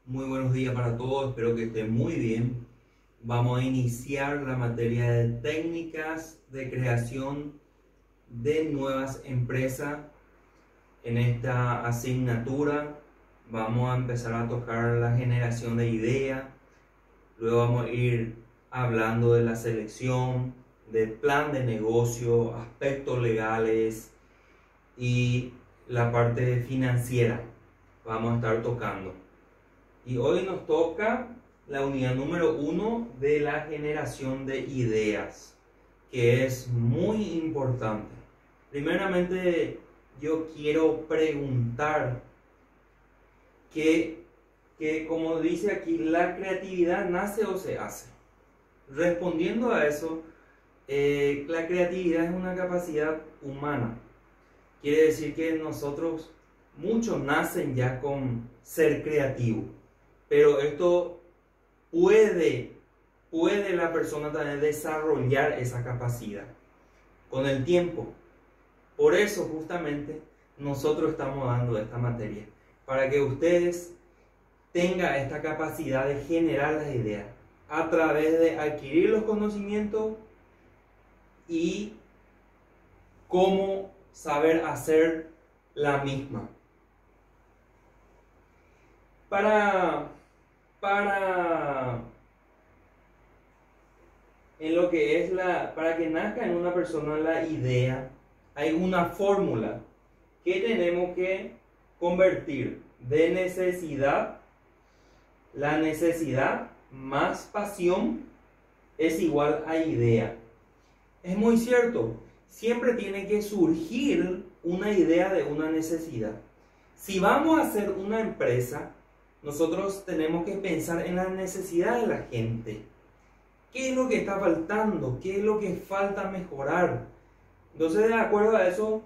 Muy buenos días para todos, espero que estén muy bien. Vamos a iniciar la materia de técnicas de creación de nuevas empresas. En esta asignatura vamos a empezar a tocar la generación de ideas, luego vamos a ir hablando de la selección, del plan de negocio, aspectos legales y la parte financiera. Vamos a estar tocando. Y hoy nos toca la unidad número 1 de la generación de ideas, que es muy importante. Primeramente, yo quiero preguntar que como dice aquí, ¿la creatividad nace o se hace? Respondiendo a eso, la creatividad es una capacidad humana. Quiere decir que muchos nacen ya con ser creativo. Pero esto puede la persona también desarrollar esa capacidad con el tiempo. Por eso justamente nosotros estamos dando esta materia, para que ustedes tengan esta capacidad de generar las ideas a través de adquirir los conocimientos y cómo saber hacer la misma. Para que nazca en una persona la idea, hay una fórmula que tenemos que convertir de necesidad. La necesidad más pasión es igual a idea. Es muy cierto, siempre tiene que surgir una idea de una necesidad. Si vamos a hacer una empresa, nosotros tenemos que pensar en la necesidad de la gente. ¿Qué es lo que está faltando? ¿Qué es lo que falta mejorar? Entonces, de acuerdo a eso,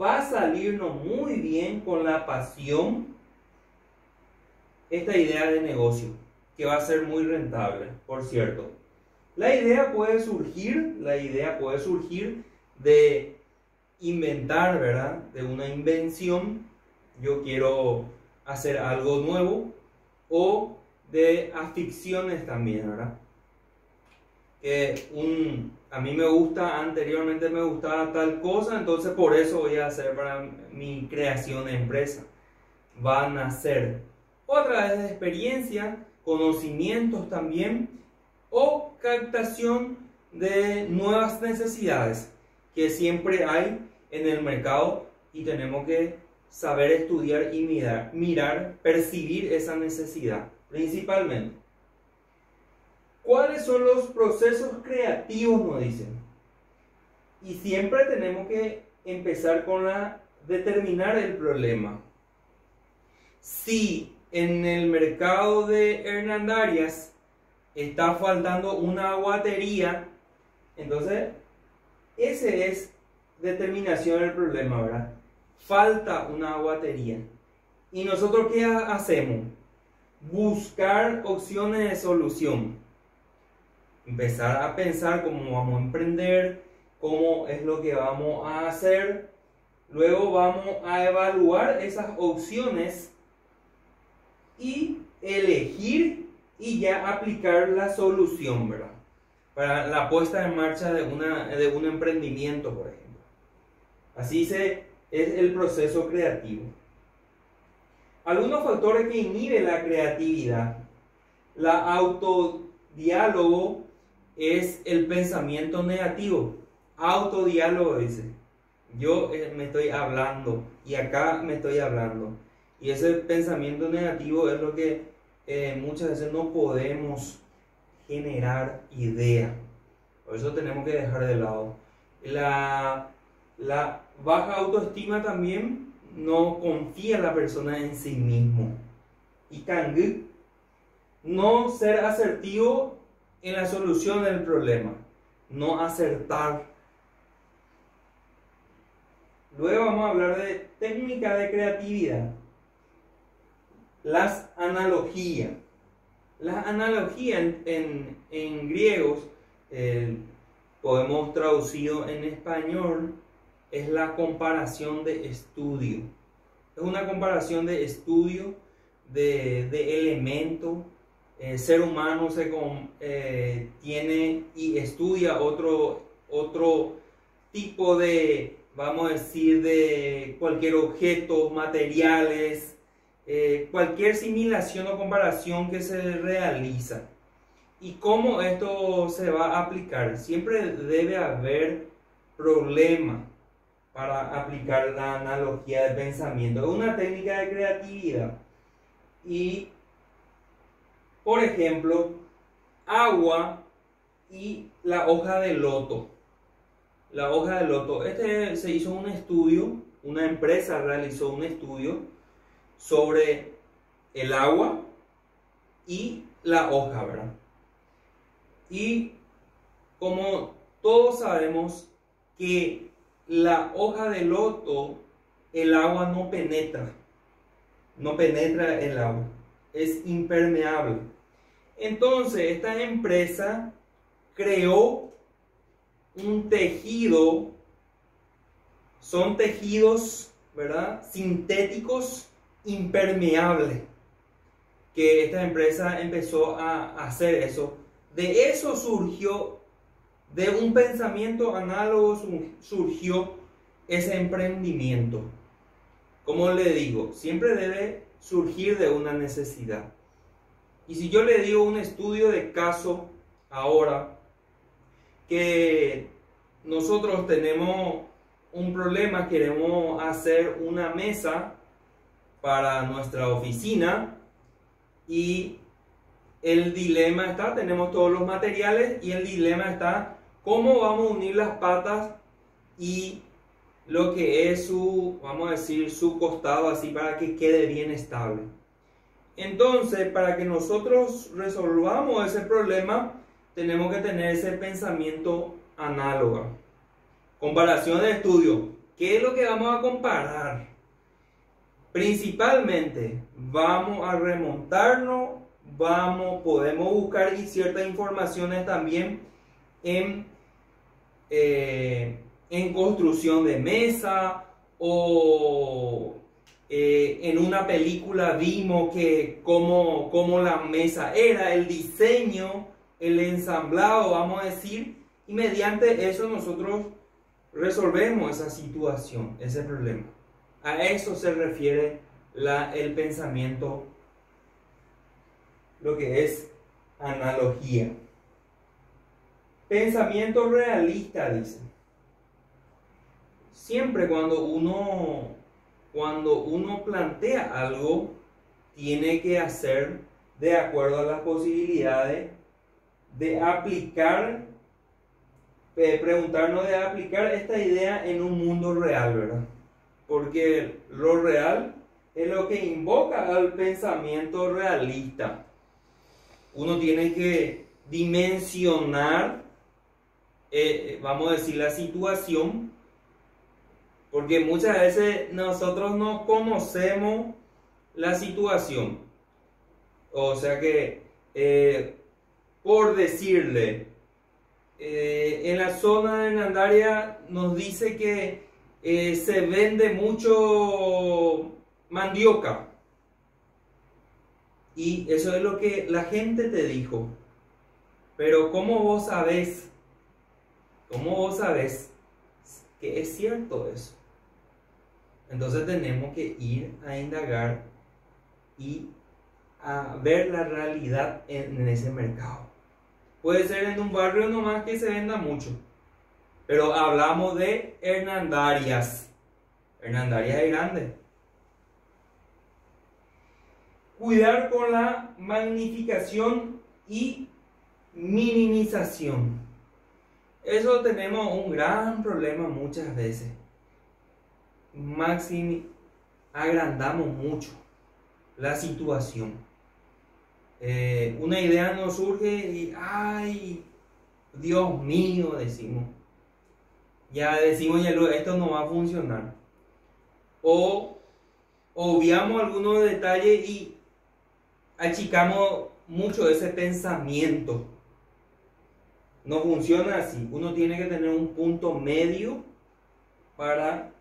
va a salirnos muy bien con la pasión esta idea de negocio, que va a ser muy rentable, por cierto. La idea puede surgir de inventar, ¿verdad? De una invención. Yo quiero hacer algo nuevo, o de aficiones también, ¿verdad? A mí anteriormente me gustaba tal cosa, entonces por eso voy a hacer para mi creación de empresa. Va a nacer o a través de experiencia, conocimientos también, o captación de nuevas necesidades que siempre hay en el mercado, y tenemos que saber estudiar y mirar, percibir esa necesidad principalmente. ¿Cuáles son los procesos creativos? Nos dicen. Y siempre tenemos que empezar con determinar el problema. Si en el mercado de Hernandarias está faltando una aguatería, entonces ese es determinación del problema, ¿verdad? Falta una aguatería. ¿Y nosotros qué hacemos? Buscar opciones de solución. Empezar a pensar cómo vamos a emprender, cómo es lo que vamos a hacer. Luego vamos a evaluar esas opciones y elegir y ya aplicar la solución, ¿verdad? Para la puesta en marcha de un emprendimiento, por ejemplo. Así es el proceso creativo. Algunos factores que inhiben la creatividad. La autodiálogo es el pensamiento negativo. Autodiálogo dice: yo me estoy hablando y acá me estoy hablando. Y ese pensamiento negativo es lo que muchas veces no podemos generar idea. Por eso tenemos que dejar de lado. La baja autoestima también, no confía la persona en sí mismo. Y Kang, no ser asertivo en la solución del problema, no acertar. Luego vamos a hablar de técnica de creatividad. Las analogías. Las analogías en griegos, podemos traducido en español, es la comparación de estudio. Es una comparación de estudio de elementos. El ser humano tiene y estudia otro tipo de, vamos a decir, de cualquier objeto, materiales, cualquier simulación o comparación que se realiza. ¿Y cómo esto se va a aplicar? Siempre debe haber problema para aplicar la analogía de pensamiento. Es una técnica de creatividad. Y, por ejemplo, agua y la hoja de loto. La hoja de loto. Se hizo un estudio, una empresa realizó un estudio sobre el agua y la hoja, ¿verdad? Y como todos sabemos que la hoja de loto, el agua no penetra el agua, es impermeable. Entonces esta empresa creó un tejido, son tejidos, ¿verdad?, sintéticos impermeables, que esta empresa empezó a hacer eso. De eso surgió, de un pensamiento análogo surgió ese emprendimiento. Como le digo, siempre debe surgir de una necesidad. Y si yo le digo un estudio de caso ahora, que nosotros tenemos un problema, queremos hacer una mesa para nuestra oficina y el dilema está, tenemos todos los materiales y el dilema está cómo vamos a unir las patas y lo que es su, vamos a decir, su costado así para que quede bien estable. Entonces, para que nosotros resolvamos ese problema, tenemos que tener ese pensamiento análogo. Comparación de estudio. ¿Qué es lo que vamos a comparar? Principalmente, vamos a remontarnos, podemos buscar ciertas informaciones también en construcción de mesa o en una película vimos que cómo la mesa era, el diseño, el ensamblado, vamos a decir, y mediante eso nosotros resolvemos esa situación, ese problema. A eso se refiere el pensamiento, lo que es analogía. Pensamiento realista, dice. Siempre cuando uno plantea algo, tiene que hacer de acuerdo a las posibilidades de aplicar, preguntarnos de aplicar esta idea en un mundo real, ¿verdad? Porque lo real es lo que invoca al pensamiento realista. Uno tiene que dimensionar, vamos a decir, la situación, porque muchas veces nosotros no conocemos la situación. O sea que, por decirle, en la zona de Hernandaria nos dice que se vende mucho mandioca. Y eso es lo que la gente te dijo. Pero ¿cómo vos sabés? ¿Cómo vos sabés que es cierto eso? Entonces tenemos que ir a indagar y a ver la realidad en ese mercado. Puede ser en un barrio nomás que se venda mucho, pero hablamos de Hernandarias. Hernandarias es grande. Cuidar con la magnificación y minimización. Eso tenemos un gran problema muchas veces. Agrandamos mucho la situación. Una idea nos surge y ¡ay! Dios mío, decimos. Ya esto no va a funcionar. O obviamos algunos detalles y achicamos mucho ese pensamiento. No funciona así. Uno tiene que tener un punto medio para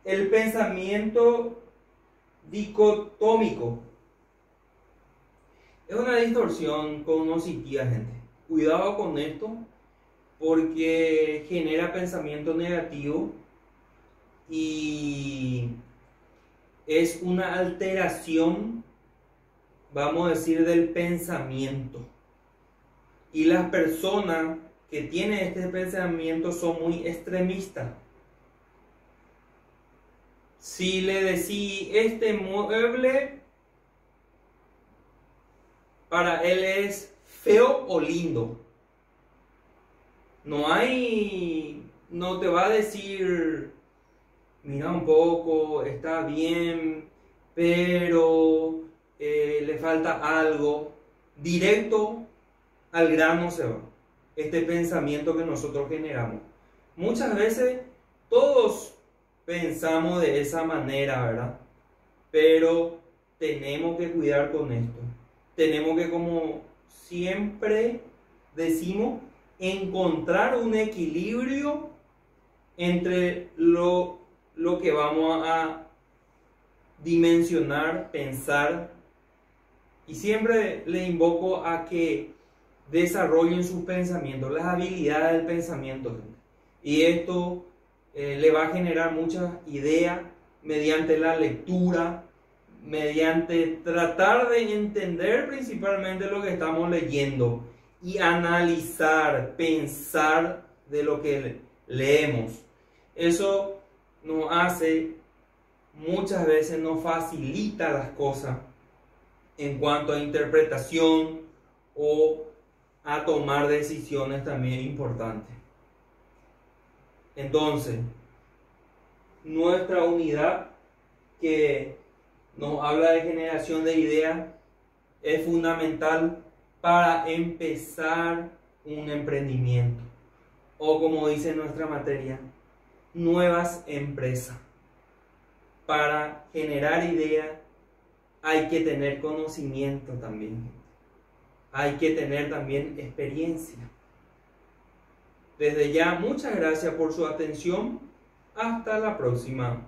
el pensamiento dicotómico. Es una distorsión cognitiva, gente. Cuidado con esto porque genera pensamiento negativo y es una alteración, vamos a decir, del pensamiento. Y las personas que tienen este pensamiento son muy extremistas. Si le decís este mueble para él es feo o lindo, no te va a decir, mira un poco, está bien, pero le falta algo. Directo al grano se va este pensamiento que nosotros generamos. Muchas veces todos pensamos de esa manera, ¿verdad? Pero tenemos que cuidar con esto. Tenemos que, como siempre decimos, encontrar un equilibrio entre lo que vamos a dimensionar, pensar. Y siempre le invoco a que desarrollen sus pensamientos, las habilidades del pensamiento. Y esto le va a generar muchas ideas mediante la lectura, mediante tratar de entender principalmente lo que estamos leyendo y analizar, pensar de lo que leemos. Eso nos hace, muchas veces nos facilita las cosas en cuanto a interpretación o a tomar decisiones también importantes. Entonces, nuestra unidad que nos habla de generación de ideas es fundamental para empezar un emprendimiento, o como dice nuestra materia, nuevas empresas. Para generar ideas hay que tener conocimiento también, hay que tener también experiencia. Desde ya, muchas gracias por su atención. Hasta la próxima.